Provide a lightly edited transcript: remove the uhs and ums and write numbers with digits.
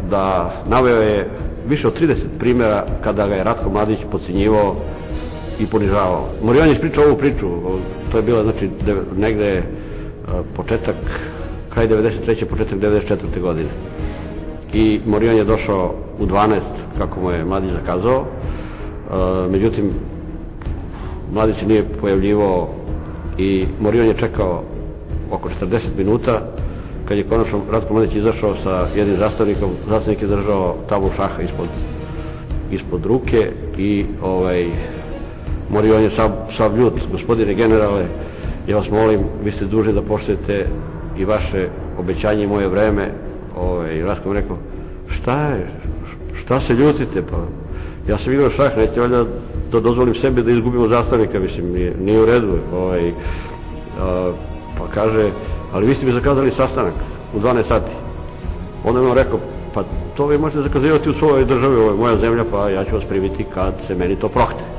da naveo je više od 30 primjera kada ga je Ratko Mladić podcjenjivao i ponižavao. Morion je ispričao ovu priču, to je bilo znači negde početak, kraj 93. početak 94. godine. I Morion je došao u 12, kako mu je Mladić zakazao, međutim Mladić se nije pojavljivao i Morion je čekao oko 40 minuta. Kad je konačno Ratko Mladić izašao sa jednim zastavnikom, zastavnik je držao tablu šaha ispod ruke i Morion je sav ljut: gospodine generale, ja vas molim, vi ste dužni da poštujete i vaše obećanje i moje vreme. Ratko mi rekao: šta se ljutite, pa ja sam igrao šah, nećete valjda da dozvolim sebi da izgubimo zastavnika, mislim, nije u redu. Pa kaže: ali vi ste mi zakazali sastanak u 12 sati. Onda je on rekao: pa to vi možete zakazivati u svojoj državi, ovo je moja zemlja, pa ja ću vas primiti kad se meni to prohte.